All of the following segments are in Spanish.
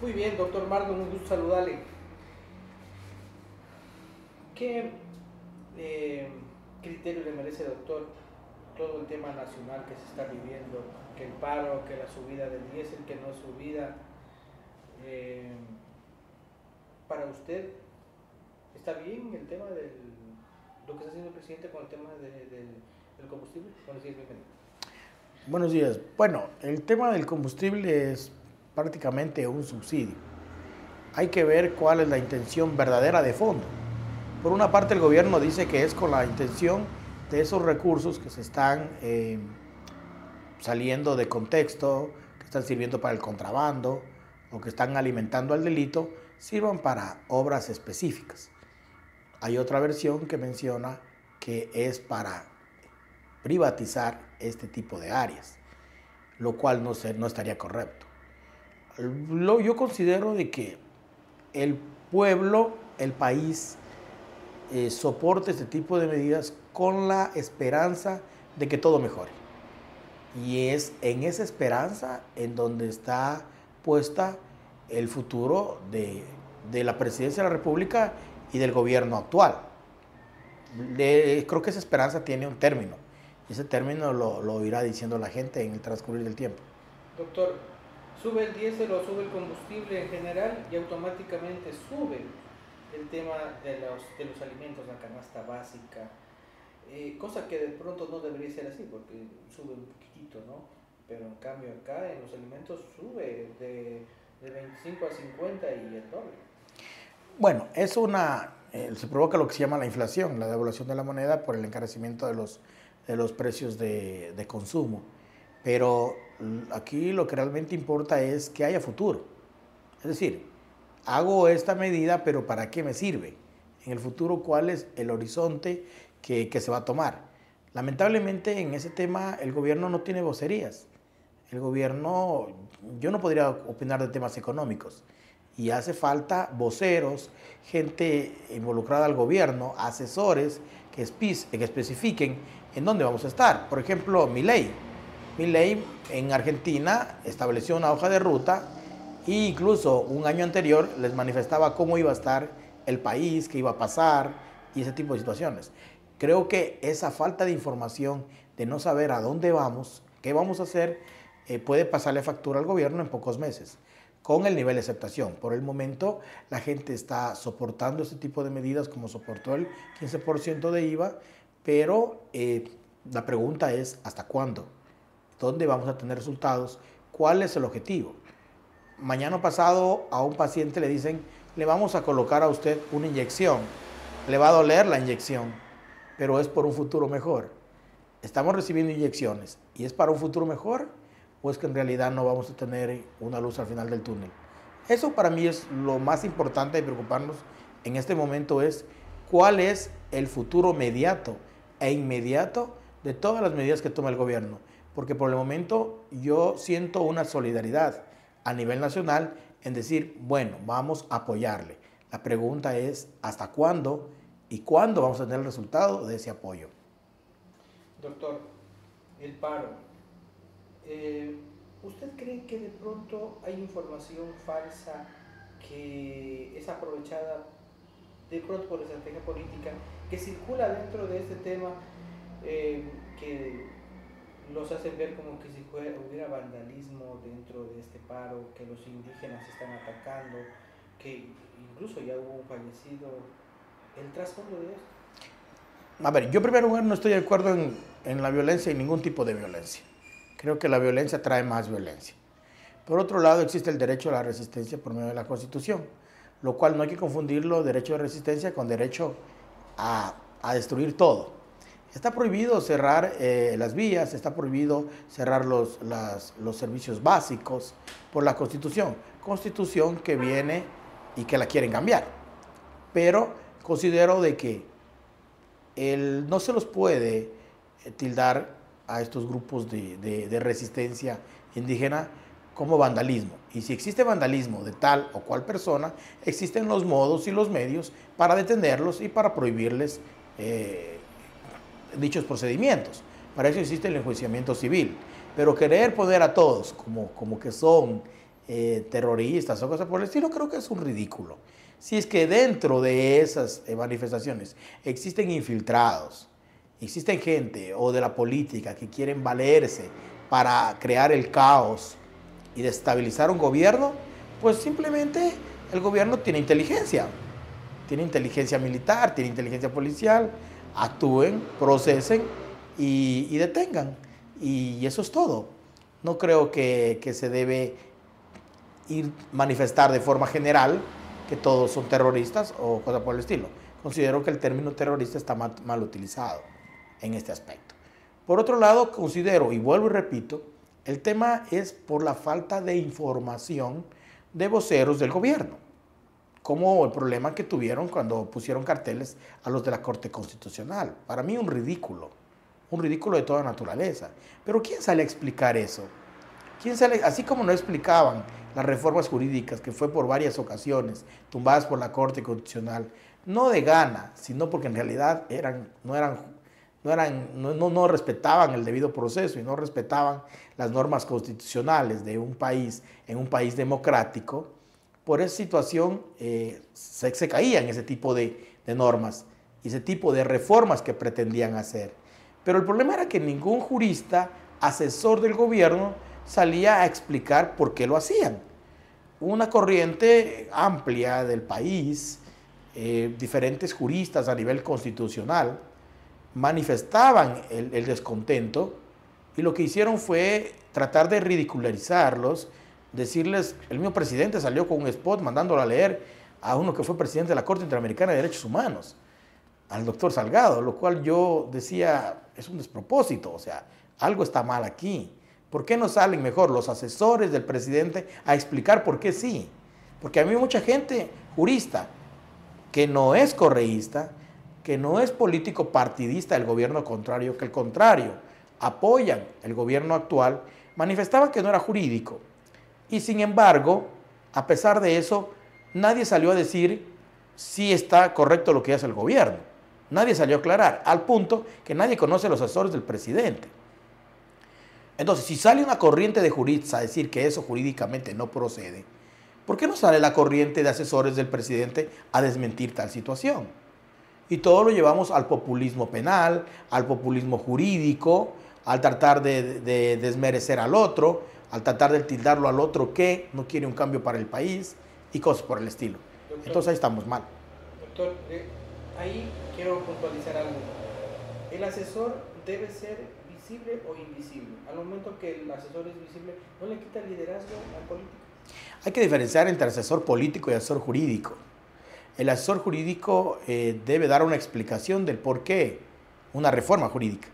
Muy bien, doctor Marlon, un gusto saludarle. ¿Qué eh, criterio le merece, doctor, todo el tema nacional que se está viviendo? Que el paro, que la subida del diésel, que no es subida. eh, para usted, ¿está bien el tema de lo que está haciendo el presidente con el tema del combustible? Buenos días, bienvenido. Buenos días. Bueno, el tema del combustible es prácticamente un subsidio. Hay que ver cuál es la intención verdadera de fondo. Por una parte, el gobierno dice que es con la intención de esos recursos que se están saliendo de contexto, que están sirviendo para el contrabando o que están alimentando al delito, sirvan para obras específicas. Hay otra versión que menciona que es para privatizar este tipo de áreas, lo cual no estaría correcto. Yo considero de que el pueblo, el país, soporte este tipo de medidas con la esperanza de que todo mejore. Y es en esa esperanza en donde está puesta el futuro de la presidencia de la República y del gobierno actual. Creo que esa esperanza tiene un término. Y ese término lo irá diciendo la gente en el transcurrir del tiempo. Doctor, sube el diésel o sube el combustible en general y automáticamente sube el tema de los alimentos, la canasta básica, cosa que de pronto no debería ser así porque sube un poquitito, ¿no? Pero en cambio acá en los alimentos sube de 25 a 50 y el doble. Bueno, se provoca lo que se llama la inflación, la devaluación de la moneda por el encarecimiento de los precios de consumo. Pero aquí lo que realmente importa es que haya futuro. Es decir, hago esta medida, pero ¿para qué me sirve? En el futuro, ¿cuál es el horizonte que se va a tomar? Lamentablemente, en ese tema, el gobierno no tiene vocerías. El gobierno, yo no podría opinar de temas económicos. Y hace falta voceros, gente involucrada al gobierno, asesores que especifiquen en dónde vamos a estar. Por ejemplo, Milei. Milei en Argentina estableció una hoja de ruta e incluso un año anterior les manifestaba cómo iba a estar el país, qué iba a pasar y ese tipo de situaciones. Creo que esa falta de información, de no saber a dónde vamos, qué vamos a hacer, puede pasarle factura al gobierno en pocos meses, con el nivel de aceptación. Por el momento, la gente está soportando este tipo de medidas como soportó el 15% de IVA, pero la pregunta es, ¿hasta cuándo? ¿Dónde vamos a tener resultados? ¿Cuál es el objetivo? Mañana pasado a un paciente le dicen, le vamos a colocar a usted una inyección, le va a doler la inyección, pero es por un futuro mejor. Estamos recibiendo inyecciones y es para un futuro mejor o es que en realidad no vamos a tener una luz al final del túnel. Eso para mí es lo más importante de preocuparnos en este momento, es cuál es el futuro mediato e inmediato de todas las medidas que toma el gobierno. Porque por el momento yo siento una solidaridad a nivel nacional en decir, bueno, vamos a apoyarle. La pregunta es, ¿hasta cuándo y cuándo vamos a tener el resultado de ese apoyo? Doctor, el paro. ¿Usted cree que de pronto hay información falsa que es aprovechada de pronto por la estrategia política que circula dentro de este tema, que los hacen ver como que si hubiera vandalismo dentro de este paro, que los indígenas están atacando, que incluso ya hubo un fallecido? ¿El trasfondo de esto? A ver, yo en primer lugar no estoy de acuerdo en la violencia y ningún tipo de violencia. Creo que la violencia trae más violencia. Por otro lado, existe el derecho a la resistencia por medio de la Constitución, lo cual no hay que confundirlo, derecho de resistencia, con derecho a destruir todo. Está prohibido cerrar las vías, está prohibido cerrar los servicios básicos por la Constitución. Constitución que viene y que la quieren cambiar. Pero considero de que no se los puede tildar a estos grupos de resistencia indígena como vandalismo. Y si existe vandalismo de tal o cual persona, existen los modos y los medios para detenerlos y para prohibirles dichos procedimientos. Para eso existe el enjuiciamiento civil. Pero querer poner a todos como que son terroristas o cosas por el estilo, creo que es un ridículo. Si es que dentro de esas manifestaciones existen infiltrados, existen gente o de la política que quieren valerse para crear el caos y destabilizar un gobierno, pues simplemente el gobierno tiene inteligencia militar, tiene inteligencia policial, actúen, procesen y detengan. Y eso es todo. No creo que se debe manifestar de forma general que todos son terroristas o cosas por el estilo. Considero que el término terrorista está mal utilizado en este aspecto. Por otro lado, considero, y vuelvo y repito, el tema es por la falta de información de voceros del gobierno, como el problema que tuvieron cuando pusieron carteles a los de la Corte Constitucional. Para mí un ridículo de toda naturaleza. Pero ¿quién sale a explicar eso? ¿Quién sale? Así como no explicaban las reformas jurídicas, que fue por varias ocasiones, tumbadas por la Corte Constitucional, no de gana, sino porque en realidad no respetaban el debido proceso y no respetaban las normas constitucionales de un país, en un país democrático. Por esa situación se caían ese tipo de normas y ese tipo de reformas que pretendían hacer. Pero el problema era que ningún jurista, asesor del gobierno, salía a explicar por qué lo hacían. Una corriente amplia del país, diferentes juristas a nivel constitucional, manifestaban el descontento y lo que hicieron fue tratar de ridicularizarlos, decirles, el mismo presidente salió con un spot mandándolo a leer a uno que fue presidente de la Corte Interamericana de Derechos Humanos, al doctor Salgado, lo cual yo decía, es un despropósito, o sea, algo está mal aquí. ¿Por qué no salen mejor los asesores del presidente a explicar por qué sí? Porque a mí mucha gente jurista que no es correísta, que no es político partidista del gobierno contrario, que al contrario, apoyan el gobierno actual, manifestaban que no era jurídico. Y sin embargo, a pesar de eso, nadie salió a decir si está correcto lo que hace el gobierno. Nadie salió a aclarar, al punto que nadie conoce los asesores del presidente. Entonces, si sale una corriente de juristas a decir que eso jurídicamente no procede, ¿por qué no sale la corriente de asesores del presidente a desmentir tal situación? Y todo lo llevamos al populismo penal, al populismo jurídico, al tratar de desmerecer al otro, al tratar de tildarlo al otro que no quiere un cambio para el país y cosas por el estilo. Doctor, entonces ahí estamos mal. Doctor, ahí quiero puntualizar algo. El asesor debe ser visible o invisible. Al momento que el asesor es visible, ¿no le quita el liderazgo al político? Hay que diferenciar entre asesor político y asesor jurídico. El asesor jurídico debe dar una explicación del por qué una reforma jurídica.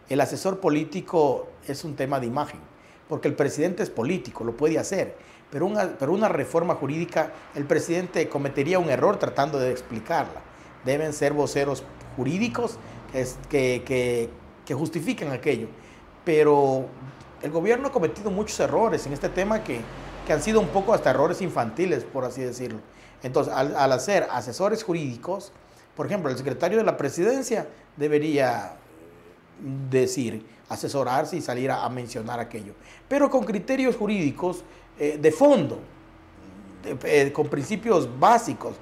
El asesor político es un tema de imagen, porque el presidente es político, lo puede hacer, pero una reforma jurídica, el presidente cometería un error tratando de explicarla. Deben ser voceros jurídicos que justifiquen aquello. Pero el gobierno ha cometido muchos errores en este tema que han sido un poco hasta errores infantiles, por así decirlo. Entonces, al hacer asesores jurídicos, por ejemplo, el secretario de la presidencia debería decir, asesorarse y salir a mencionar aquello, pero con criterios jurídicos de fondo, con principios básicos,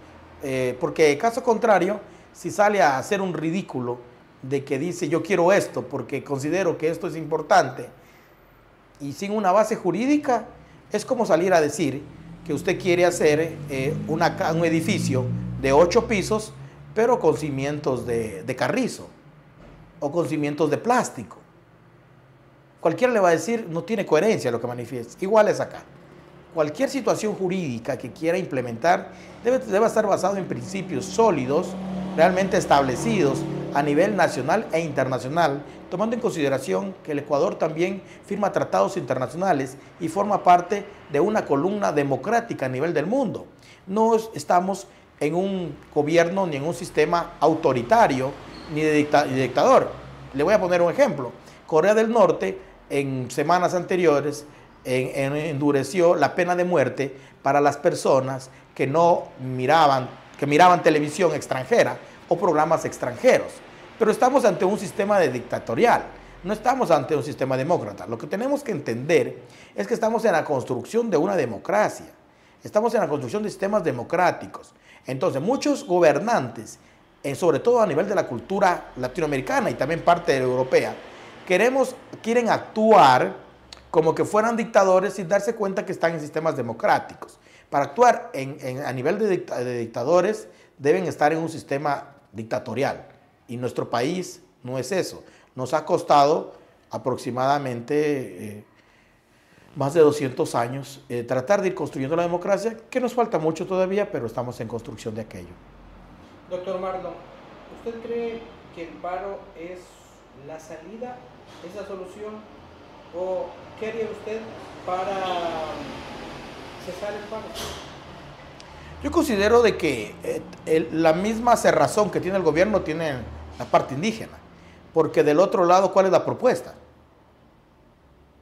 porque caso contrario, si sale a hacer un ridículo de que dice yo quiero esto porque considero que esto es importante y sin una base jurídica, es como salir a decir que usted quiere hacer un edificio de 8 pisos, pero con cimientos de carrizo o con cimientos de plástico. Cualquiera le va a decir, no tiene coherencia lo que manifiesta. Igual es acá. Cualquier situación jurídica que quiera implementar debe estar basado en principios sólidos, realmente establecidos a nivel nacional e internacional, tomando en consideración que el Ecuador también firma tratados internacionales y forma parte de una columna democrática a nivel del mundo. No estamos en un gobierno ni en un sistema autoritario ni de dictador. Le voy a poner un ejemplo. Corea del Norte en semanas anteriores endureció la pena de muerte para las personas que miraban televisión extranjera o programas extranjeros. Pero estamos ante un sistema dictatorial, no estamos ante un sistema demócrata. Lo que tenemos que entender es que estamos en la construcción de una democracia. Estamos en la construcción de sistemas democráticos. Entonces, muchos gobernantes, sobre todo a nivel de la cultura latinoamericana y también parte europea, quieren actuar como que fueran dictadores sin darse cuenta que están en sistemas democráticos. Para actuar a nivel de dictadores deben estar en un sistema dictatorial y nuestro país no es eso. Nos ha costado aproximadamente más de 200 años tratar de ir construyendo la democracia, que nos falta mucho todavía, pero estamos en construcción de aquello. Doctor Marlon, ¿usted cree que el paro es la salida, es la solución? ¿O qué haría usted para cesar el paro? Yo considero de que la misma cerrazón que tiene el gobierno tiene la parte indígena, porque del otro lado, ¿cuál es la propuesta?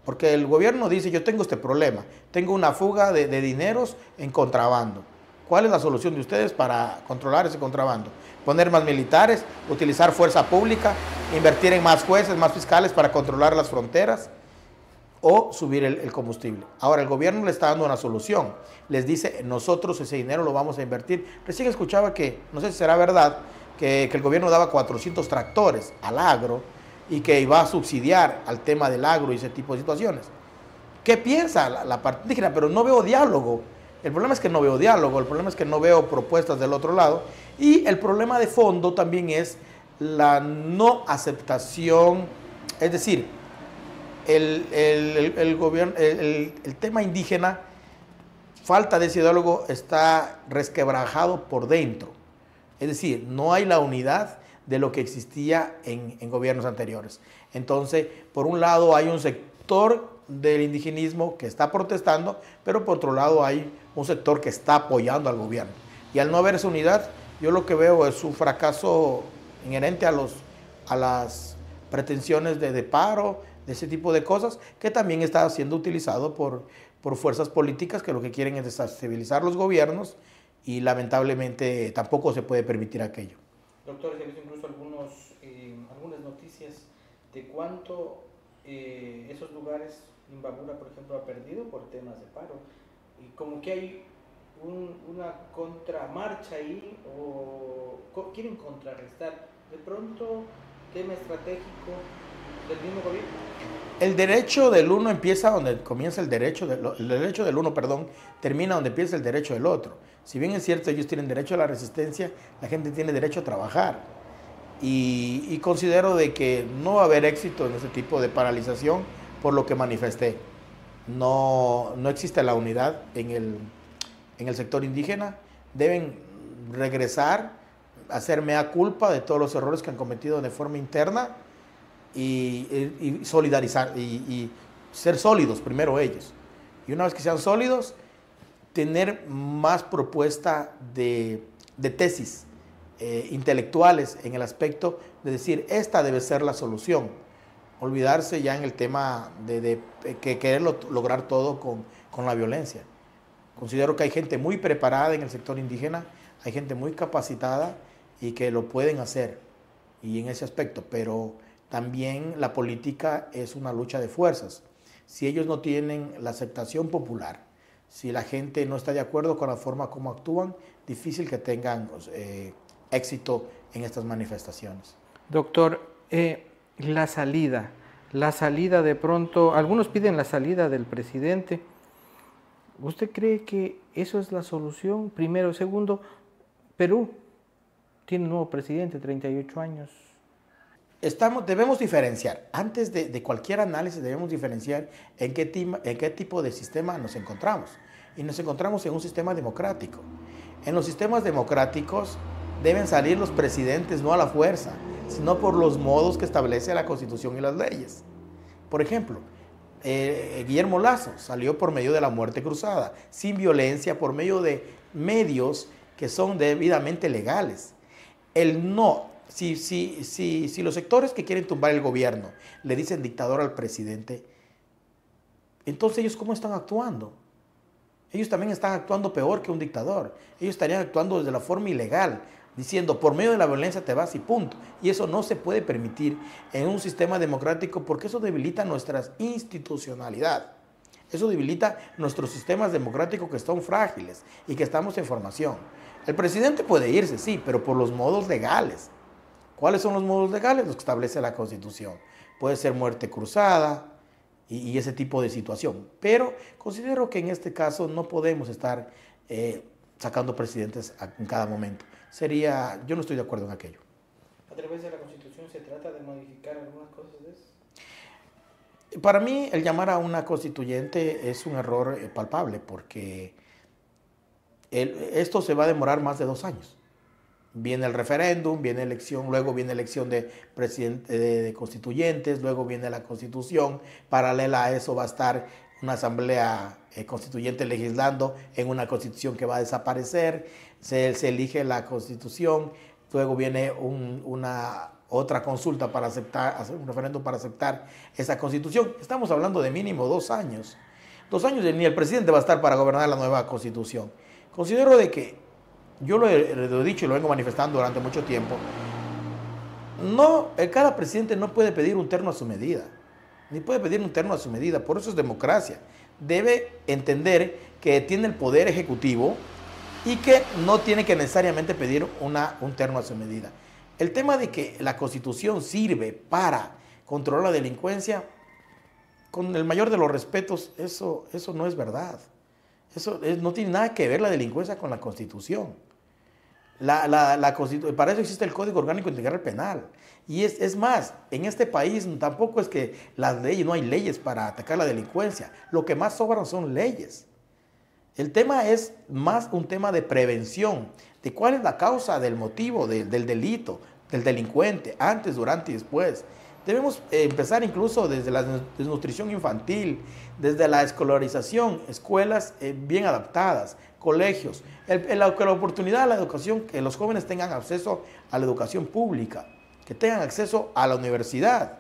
Porque el gobierno dice, yo tengo este problema, tengo una fuga de dineros en contrabando. ¿Cuál es la solución de ustedes para controlar ese contrabando? Poner más militares, utilizar fuerza pública, invertir en más jueces, más fiscales para controlar las fronteras, o subir el combustible. Ahora, el gobierno le está dando una solución. Les dice, nosotros ese dinero lo vamos a invertir. Recién escuchaba que, no sé si será verdad, que el gobierno daba 400 tractores al agro y que iba a subsidiar al tema del agro y ese tipo de situaciones. ¿Qué piensa la parte indígena? Pero no veo diálogo. El problema es que no veo diálogo, el problema es que no veo propuestas del otro lado. Y el problema de fondo también es la no aceptación, es decir, el gobierno, el tema indígena, falta de ese diálogo, está resquebrajado por dentro. Es decir, no hay la unidad de lo que existía en gobiernos anteriores. Entonces, por un lado hay un sector del indigenismo que está protestando, pero por otro lado hay un sector que está apoyando al gobierno. Y al no haber esa unidad, yo lo que veo es un fracaso inherente a las pretensiones de paro, de ese tipo de cosas, que también está siendo utilizado por fuerzas políticas que lo que quieren es desestabilizar los gobiernos y lamentablemente tampoco se puede permitir aquello. Doctor, se han visto incluso algunas noticias de cuánto esos lugares, Imbabura por ejemplo, ha perdido por temas de paro, y como que hay una contramarcha ahí, o quieren contrarrestar de pronto tema estratégico del mismo gobierno. El derecho del uno empieza donde comienza el derecho del uno, perdón, termina donde empieza el derecho del otro. Si bien es cierto, ellos tienen derecho a la resistencia, la gente tiene derecho a trabajar. Y considero de que no va a haber éxito en ese tipo de paralización por lo que manifesté. No existe la unidad en el sector indígena. Deben regresar, hacer mea culpa de todos los errores que han cometido de forma interna y solidarizar y ser sólidos primero ellos. Y una vez que sean sólidos, tener más propuesta de tesis intelectuales en el aspecto de decir, esta debe ser la solución. Olvidarse ya en el tema de querer lograr todo con la violencia. Considero que hay gente muy preparada en el sector indígena, hay gente muy capacitada y que lo pueden hacer, y en ese aspecto, pero también la política es una lucha de fuerzas. Si ellos no tienen la aceptación popular, si la gente no está de acuerdo con la forma como actúan, difícil que tengan éxito en estas manifestaciones. Doctor, la salida de pronto, algunos piden la salida del presidente. ¿Usted cree que eso es la solución? Primero. Segundo, Perú tiene un nuevo presidente, 38 años. Debemos diferenciar, antes de cualquier análisis debemos diferenciar en qué tipo de sistema nos encontramos. Y nos encontramos en un sistema democrático. En los sistemas democráticos deben salir los presidentes no a la fuerza, sino por los modos que establece la Constitución y las leyes. Por ejemplo, Guillermo Lasso salió por medio de la muerte cruzada, sin violencia, por medio de medios que son debidamente legales. Si los sectores que quieren tumbar el gobierno le dicen dictador al presidente, entonces ellos ¿cómo están actuando? Ellos también están actuando peor que un dictador. Ellos estarían actuando desde la forma ilegal, diciendo por medio de la violencia te vas y punto. Y eso no se puede permitir en un sistema democrático porque eso debilita nuestra institucionalidad. Eso debilita nuestros sistemas democráticos que están frágiles y que estamos en formación. El presidente puede irse, sí, pero por los modos legales. ¿Cuáles son los modos legales? Los que establece la Constitución. Puede ser muerte cruzada y ese tipo de situación. Pero considero que en este caso no podemos estar sacando presidentes en cada momento. Yo no estoy de acuerdo en aquello. ¿A través de la Constitución se trata de modificar algunas cosas de eso? Para mí, el llamar a una constituyente es un error palpable porque esto se va a demorar más de 2 años. Viene el referéndum, viene elección, luego viene elección de presidente de constituyentes, luego viene la constitución. Paralela a eso va a estar una asamblea constituyente legislando en una constitución que va a desaparecer. Se elige la constitución, luego viene otra consulta para hacer un referéndum para aceptar esa constitución. Estamos hablando de mínimo 2 años. 2 años ni el presidente va a estar para gobernar la nueva constitución. Considero de que, yo lo he dicho y lo vengo manifestando durante mucho tiempo, cada presidente no puede pedir un terno a su medida, ni puede pedir un terno a su medida, por eso es democracia. Debe entender que tiene el poder ejecutivo y que no tiene que necesariamente pedir un terno a su medida. El tema de que la Constitución sirve para controlar la delincuencia, con el mayor de los respetos, eso no es verdad. No tiene nada que ver la delincuencia con la Constitución. Para eso existe el Código Orgánico Integral Penal. Y es más, en este país tampoco es que no hay leyes para atacar la delincuencia. Lo que más sobran son leyes. El tema es más un tema de prevención, de cuál es la causa del motivo del delito, del delincuente, antes, durante y después. Debemos empezar incluso desde la desnutrición infantil, desde la escolarización, escuelas bien adaptadas, colegios, la oportunidad a la educación, que los jóvenes tengan acceso a la educación pública, que tengan acceso a la universidad.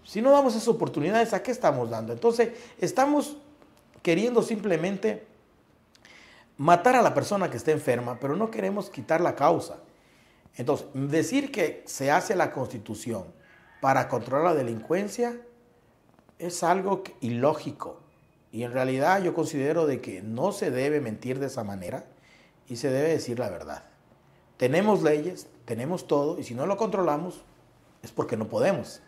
Si no damos esas oportunidades, ¿a qué estamos dando? Entonces, estamos queriendo simplemente matar a la persona que está enferma, pero no queremos quitar la causa. Entonces, decir que se hace la Constitución para controlar la delincuencia es algo ilógico. Y en realidad yo considero de que no se debe mentir de esa manera y se debe decir la verdad. Tenemos leyes, tenemos todo, y si no lo controlamos es porque no podemos.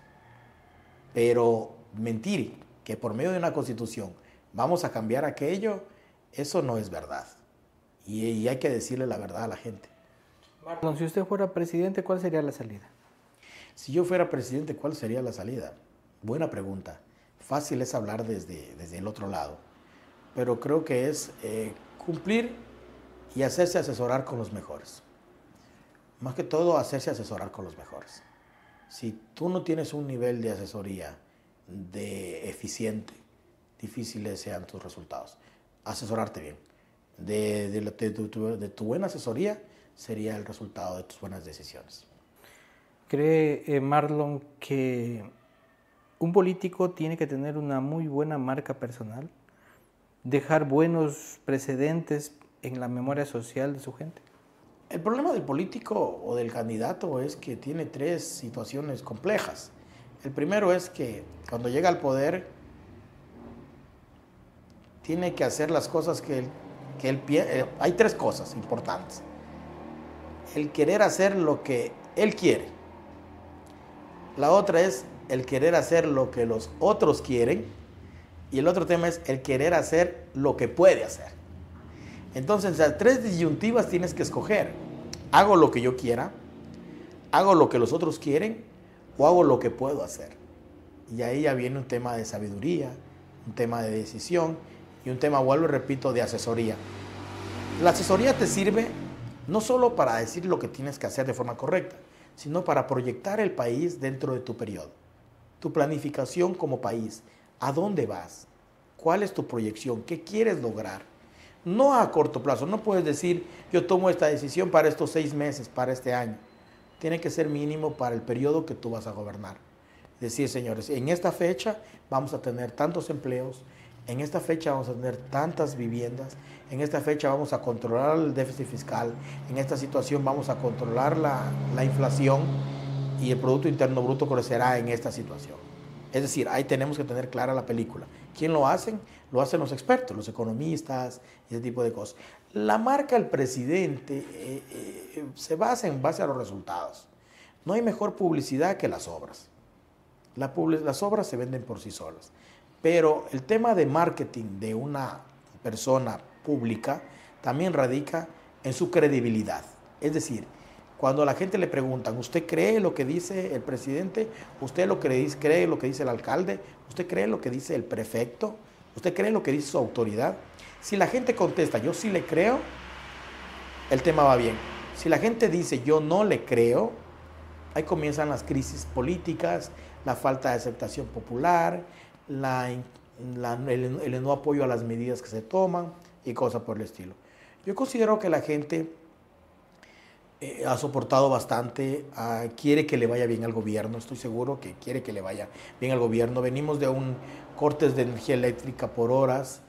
Pero mentir que por medio de una Constitución vamos a cambiar aquello, eso no es verdad. Y hay que decirle la verdad a la gente. Marlon, si usted fuera presidente, ¿cuál sería la salida? Si yo fuera presidente, ¿cuál sería la salida? Buena pregunta. Fácil es hablar desde el otro lado, pero creo que es cumplir y hacerse asesorar con los mejores. Más que todo, hacerse asesorar con los mejores. Si tú no tienes un nivel de asesoría eficiente, difíciles sean tus resultados. Asesorarte bien. De tu buena asesoría sería el resultado de tus buenas decisiones. ¿Cree Marlon que un político tiene que tener una muy buena marca personal? ¿Dejar buenos precedentes en la memoria social de su gente? El problema del político o del candidato es que tiene 3 situaciones complejas. El primero es que cuando llega al poder tiene que hacer las cosas que él hay 3 cosas importantes. El querer hacer lo que él quiere. La otra es el querer hacer lo que los otros quieren. Y el otro tema es el querer hacer lo que puede hacer. Entonces, las 3 disyuntivas tienes que escoger. ¿Hago lo que yo quiera? ¿Hago lo que los otros quieren? ¿O hago lo que puedo hacer? Y ahí ya viene un tema de sabiduría, un tema de decisión y un tema, vuelvo y repito, de asesoría. La asesoría te sirve no solo para decir lo que tienes que hacer de forma correcta, sino para proyectar el país dentro de tu periodo. Tu planificación como país. ¿A dónde vas? ¿Cuál es tu proyección? ¿Qué quieres lograr? No a corto plazo. No puedes decir, yo tomo esta decisión para estos 6 meses, para este año. Tiene que ser mínimo para el periodo que tú vas a gobernar. Decir, señores, en esta fecha vamos a tener tantos empleos, en esta fecha vamos a tener tantas viviendas, en esta fecha vamos a controlar el déficit fiscal, en esta situación vamos a controlar la inflación y el Producto Interno Bruto crecerá en esta situación. Es decir, ahí tenemos que tener clara la película. ¿Quién lo hacen? Lo hacen los expertos, los economistas y ese tipo de cosas. La marca del presidente se basa en base a los resultados. No hay mejor publicidad que las obras. Las obras se venden por sí solas. Pero el tema de marketing de una persona pública también radica en su credibilidad. Es decir, cuando a la gente le preguntan, ¿usted cree lo que dice el presidente? ¿Usted cree lo que dice el alcalde? ¿Usted cree lo que dice el prefecto? ¿Usted cree lo que dice su autoridad? Si la gente contesta, yo sí le creo, el tema va bien. Si la gente dice, yo no le creo, ahí comienzan las crisis políticas, la falta de aceptación popular, el no apoyo a las medidas que se toman y cosas por el estilo. Yo considero que la gente ha soportado bastante, quiere que le vaya bien al gobierno, estoy seguro que quiere que le vaya bien al gobierno. Venimos de un cortes de energía eléctrica por horas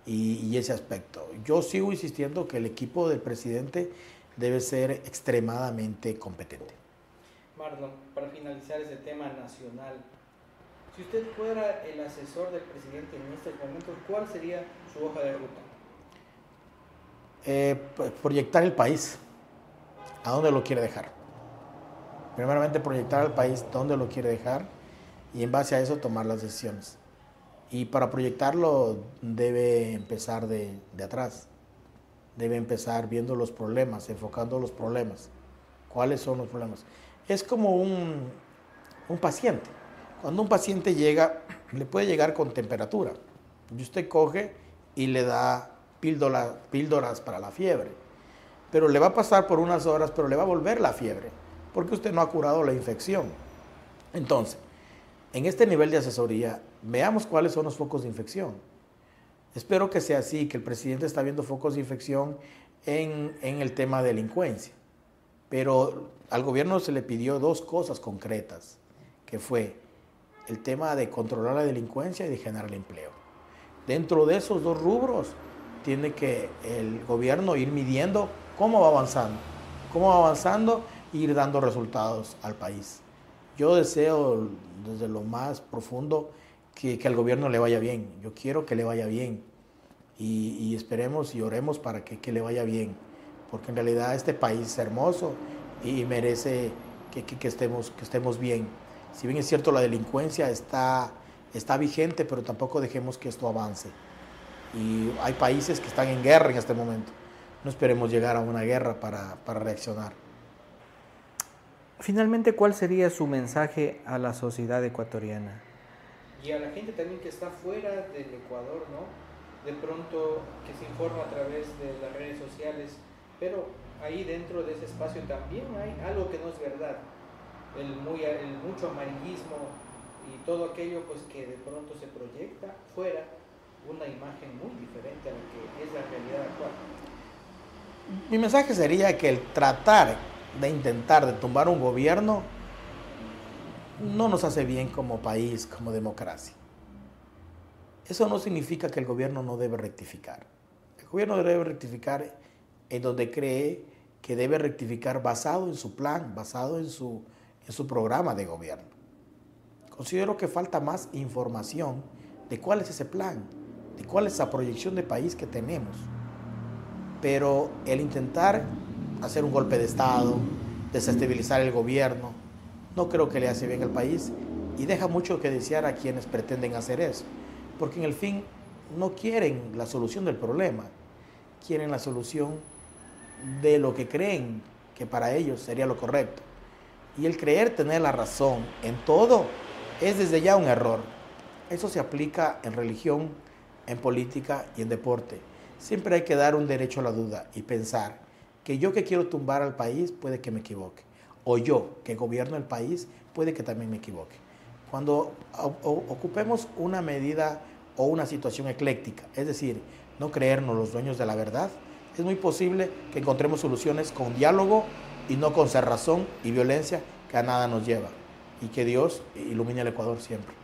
y ese aspecto. Yo sigo insistiendo que el equipo del presidente debe ser extremadamente competente. Marlon, para finalizar ese tema nacional, si usted fuera el asesor del presidente en estos momentos, ¿cuál sería su hoja de ruta? Proyectar el país. ¿A dónde lo quiere dejar? Primeramente, proyectar al país dónde lo quiere dejar y en base a eso tomar las decisiones. Y para proyectarlo debe empezar de atrás. Debe empezar viendo los problemas, enfocando los problemas. ¿Cuáles son los problemas? Es como un paciente. Cuando un paciente llega, le puede llegar con temperatura. Y usted coge y le da píldoras para la fiebre. Pero le va a pasar por unas horas, pero le va a volver la fiebre, porque usted no ha curado la infección. Entonces, en este nivel de asesoría, veamos cuáles son los focos de infección. Espero que sea así, que el presidente está viendo focos de infección en el tema de delincuencia. Pero al gobierno se le pidió dos cosas concretas, que fue el tema de controlar la delincuencia y de generar empleo. Dentro de esos dos rubros, tiene que el gobierno ir midiendo cómo va avanzando e ir dando resultados al país. Yo deseo desde lo más profundo que al gobierno le vaya bien. Yo quiero que le vaya bien y esperemos y oremos para que le vaya bien, porque en realidad este país es hermoso y merece que estemos bien. Si bien es cierto, la delincuencia está vigente, pero tampoco dejemos que esto avance. Y hay países que están en guerra en este momento. No esperemos llegar a una guerra para reaccionar. Finalmente, ¿cuál sería su mensaje a la sociedad ecuatoriana? Y a la gente también que está fuera del Ecuador, ¿no? De pronto que se informa a través de las redes sociales, pero ahí dentro de ese espacio también hay algo que no es verdad. El mucho amarillismo y todo aquello pues que de pronto se proyecta fuera una imagen muy diferente a la que es la realidad actual. Mi mensaje sería que el tratar de intentar de tumbar un gobierno no nos hace bien como país, como democracia. Eso no significa que el gobierno no debe rectificar. El gobierno debe rectificar en donde cree que debe rectificar basado en su plan, basado en su programa de gobierno. Considero que falta más información de cuál es ese plan, de cuál es esa proyección de país que tenemos. Pero el intentar hacer un golpe de Estado, desestabilizar el gobierno, no creo que le hace bien al país y deja mucho que desear a quienes pretenden hacer eso, porque en el fin no quieren la solución del problema, quieren la solución de lo que creen que para ellos sería lo correcto. Y el creer tener la razón en todo es desde ya un error. Eso se aplica en religión, en política y en deporte. Siempre hay que dar un derecho a la duda y pensar que yo que quiero tumbar al país puede que me equivoque. O yo que gobierno el país puede que también me equivoque. Cuando ocupemos una medida o una situación ecléctica, es decir, no creernos los dueños de la verdad, es muy posible que encontremos soluciones con diálogo y no con cerrazón y violencia que a nada nos lleva. Y que Dios ilumine al Ecuador siempre.